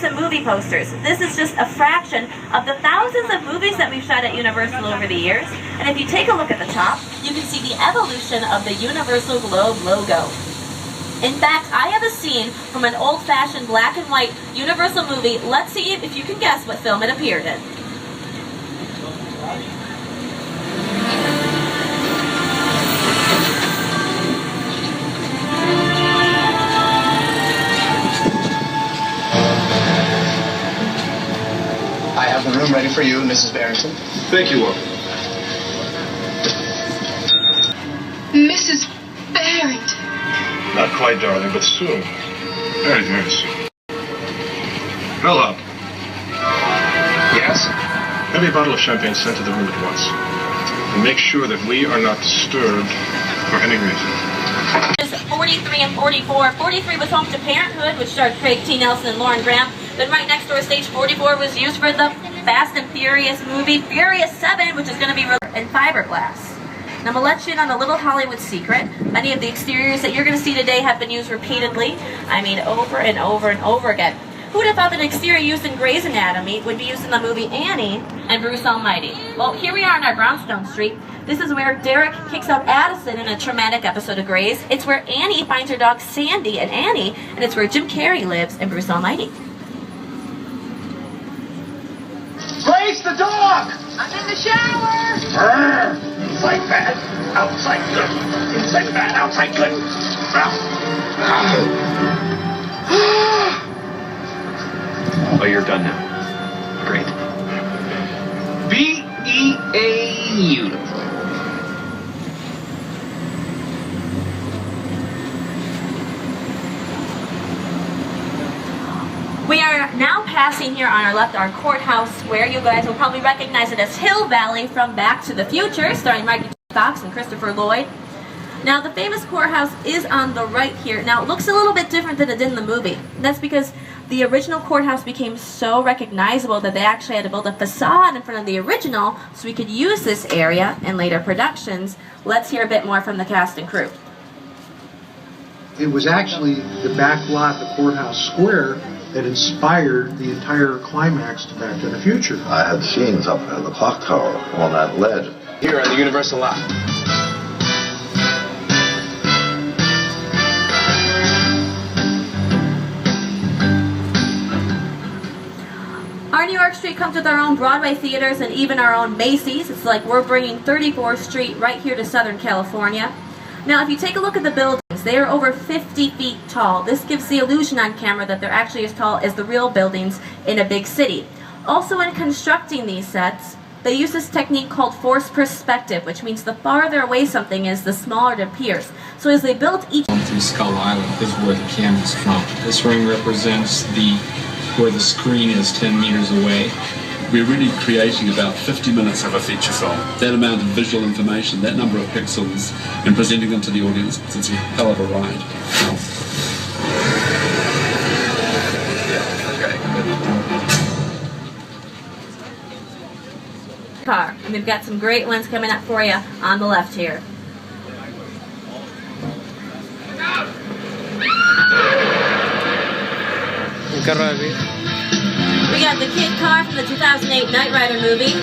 recent movie posters. This is just a fraction of the thousands of movies that we've shot at Universal over the years. And if you take a look at the top, you can see the evolution of the Universal Globe logo. In fact, I have a scene from an old-fashioned black and white Universal movie. Let's see if you can guess what film it appeared in. I have the room ready for you, Mrs. Barrington. Thank you, Will. Mrs. Barrington. Not quite, darling, but soon. Very, very soon. Hello. Yes? Have a bottle of champagne sent to the room at once. And make sure that we are not disturbed for any reason. 43 and 44. 43 was home to Parenthood, which starred Craig T. Nelson and Lauren Graham. Then right next door, stage 44 was used for the Fast and Furious movie, Furious 7, which is going to be in fiberglass. Now I'm going to let you in on a little Hollywood secret. Many of the exteriors that you're going to see today have been used repeatedly. I mean, over and over and over again. Who would have thought that an exterior used in Grey's Anatomy would be used in the movie Annie and Bruce Almighty? Well, here we are on our Brownstone Street. This is where Derek kicks out Addison in a traumatic episode of Grey's. It's where Annie finds her dog Sandy and Annie, and it's where Jim Carrey lives in Bruce Almighty. Grace, the dog! I'm in the shower. Inside bad, outside good. Inside bad, outside good. Oh, you're done now. Great. beautiful. We are now passing here on our left our courthouse square. You guys will probably recognize it as Hill Valley from Back to the Future, starring Michael Fox and Christopher Lloyd. Now, the famous courthouse is on the right here. Now, it looks a little bit different than it did in the movie. That's because the original courthouse became so recognizable that they actually had to build a facade in front of the original so we could use this area in later productions. Let's hear a bit more from the cast and crew. It was actually the back lot, the courthouse square, that inspired the entire climax to Back to the Future. I had scenes up in the clock tower on that ledge. Here on the Universal lot. Our New York Street comes with our own Broadway theaters and even our own Macy's. It's like we're bringing 34th Street right here to Southern California. Now, if you take a look at the buildings, they are over 50 feet tall. This gives the illusion on camera that they're actually as tall as the real buildings in a big city. Also, in constructing these sets, they use this technique called forced perspective, which means the farther away something is, the smaller it appears. So as they built each... Through Skull Island is where the camera's from. This ring represents where the screen is 10 meters away. We're really creating about 50 minutes of a feature film. That amount of visual information, that number of pixels, and presenting them to the audience, it's a hell of a ride. car. And we've got some great ones coming up for you on the left here. We got the kid car from the 2008 Knight Rider movie.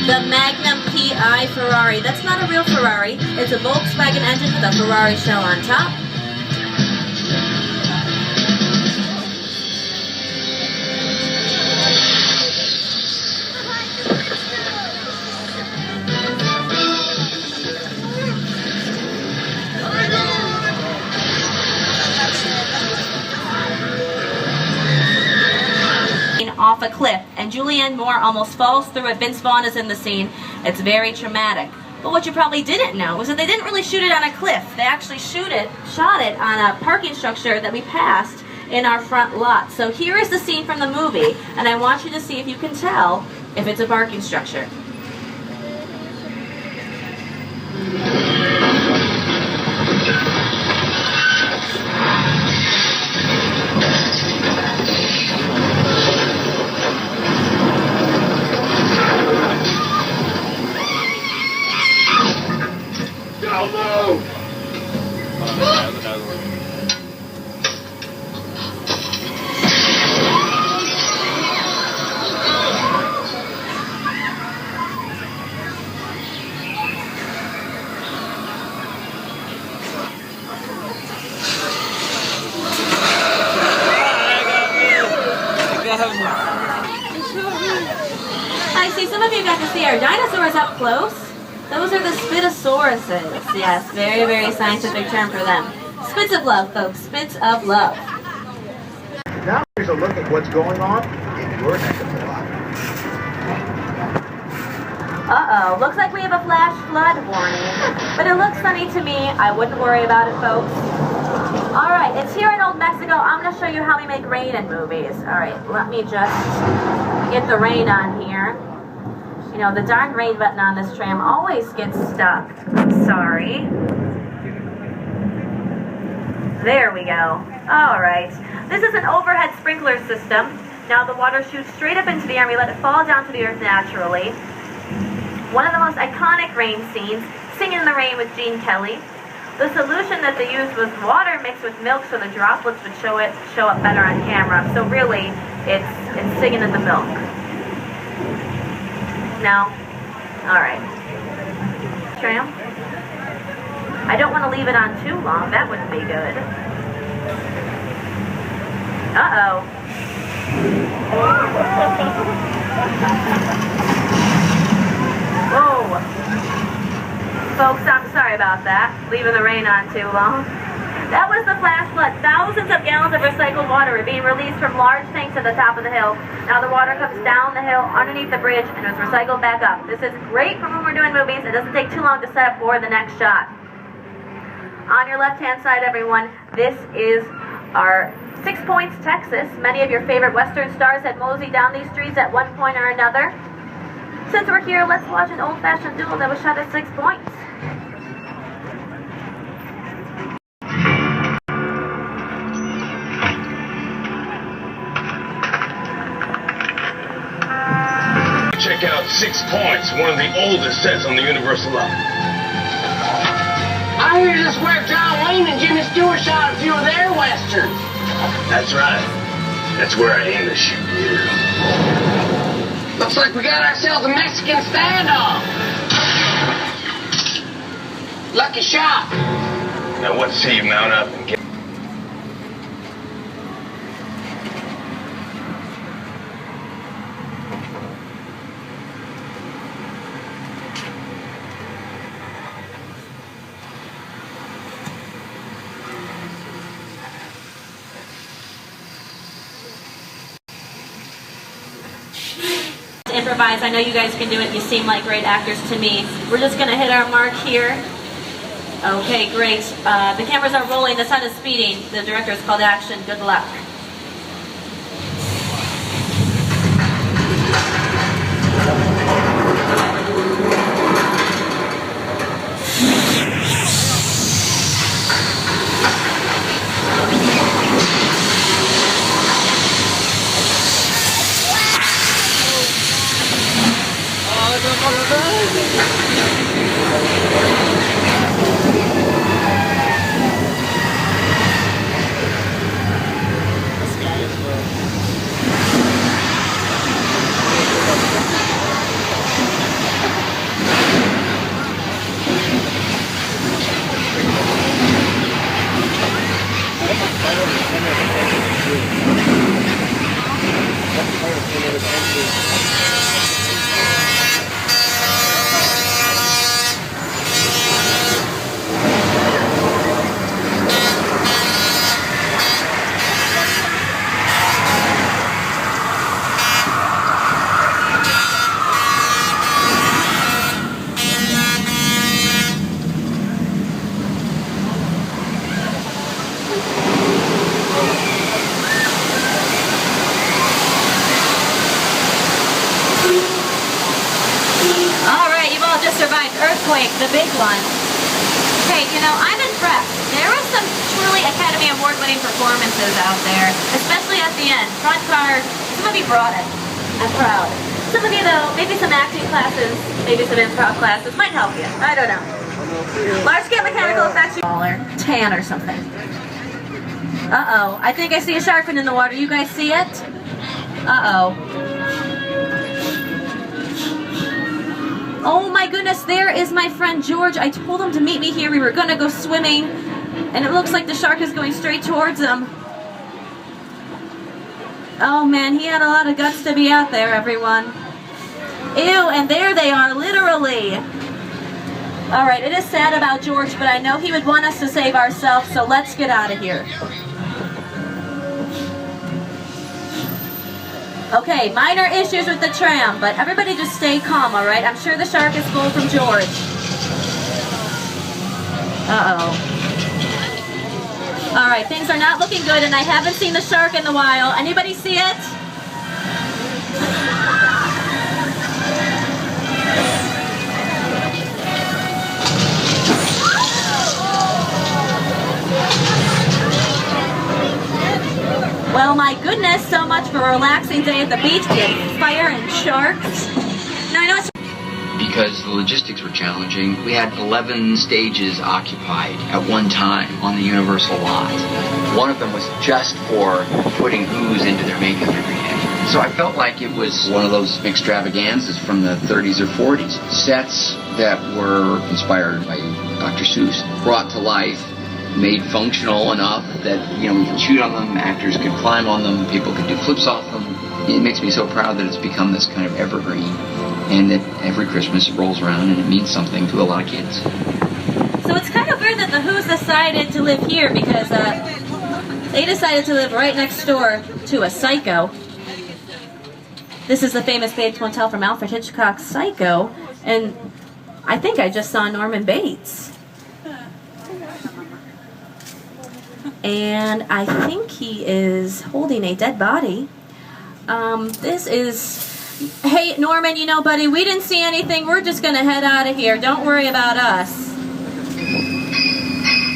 The Magnum PI Ferrari. That's not a real Ferrari. It's a Volkswagen engine with a Ferrari shell on top. Off a cliff, and Julianne Moore almost falls through it. Vince Vaughn is in the scene. It's very traumatic. But what you probably didn't know was that they didn't really shoot it on a cliff. They actually shot it on a parking structure that we passed in our front lot. So here is the scene from the movie, and I want you to see if you can tell if it's a parking structure. I see some of you got to see our dinosaurs up close. Those are the Spitosauruses. Yes, very, very scientific term for them. Spits of love, folks. Spits of love. Now here's a look at what's going on in your neck of the woods. Uh-oh, looks like we have a flash flood warning. But it looks sunny to me. I wouldn't worry about it, folks. All right, it's here in Old Mexico. I'm going to show you how we make rain in movies. All right, let me just get the rain on here. You know, the darn rain button on this tram always gets stuck. I'm sorry. There we go. All right. This is an overhead sprinkler system. Now the water shoots straight up into the air and we let it fall down to the earth naturally. One of the most iconic rain scenes, Singing in the Rain with Gene Kelly. The solution that they used was water mixed with milk so the droplets would show up better on camera. So really, it's singing in the milk. No? Alright. Tram? I don't want to leave it on too long. That wouldn't be good. Uh-oh. Whoa. Folks, I'm sorry about that. Leaving the rain on too long. That was the flash flood. Thousands of gallons of recycled water are being released from large tanks at the top of the hill. Now the water comes down the hill underneath the bridge and is recycled back up. This is great for when we're doing movies. It doesn't take too long to set up for the next shot. On your left-hand side, everyone, this is our 6 Points, Texas. Many of your favorite Western stars had moseyed down these streets at one point or another. Since we're here, let's watch an old-fashioned duel that was shot at 6 Points. Check out 6 Points, one of the oldest sets on the Universal lot. I hear this is where John Wayne and Jimmy Stewart shot a few of their westerns. That's right. That's where I aim to shoot you. Looks like we got ourselves a Mexican standoff. Lucky shot. Now what say you mount up and get... Improvise. I know you guys can do it. You seem like great actors to me. We're just going to hit our mark here. Okay, great. The cameras are rolling. The sun is speeding. The director has called action. Good luck. The big one. Okay, you know, I'm impressed. There are some truly Academy Award-winning performances out there, especially at the end. Front card, some of you brought it. I'm proud. Some of you, though, maybe some acting classes, maybe some improv classes might help you. I don't know. Large-scale mechanical effects, smaller, tan or something. Uh-oh. I think I see a shark fin in the water. You guys see it? Uh-oh. Oh my goodness, there is my friend George. I told him to meet me here. We were going to go swimming, and it looks like the shark is going straight towards him. Oh man, he had a lot of guts to be out there, everyone. Ew, and there they are, literally. Alright, it is sad about George, but I know he would want us to save ourselves, so let's get out of here. Okay, minor issues with the tram, but everybody just stay calm, alright? I'm sure the shark is full from George. Uh-oh. Alright, things are not looking good, and I haven't seen the shark in a while. Anybody see it? Well, my goodness, so much for a relaxing day at the beach. We had fire and sharks. Now, I know it's... Because the logistics were challenging, we had 11 stages occupied at one time on the Universal lot. One of them was just for putting ooze into their makeup every day. So I felt like it was one of those extravaganzas from the 30s or 40s. Sets that were inspired by Dr. Seuss, brought to life, made functional enough that, you know, we could shoot on them, actors could climb on them, people could do flips off them. It makes me so proud that it's become this kind of evergreen, and that every Christmas it rolls around and it means something to a lot of kids. So it's kind of weird that the Who's decided to live here, because they decided to live right next door to a Psycho. This is the famous Bates Motel from Alfred Hitchcock's Psycho, and I think I just saw Norman Bates. And I think he is holding a dead body. This is... Hey, Norman, you know, buddy, we didn't see anything. We're just going to head out of here. Don't worry about us.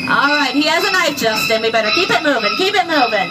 All right, he has a knife, Justin. We better keep it moving. Keep it moving.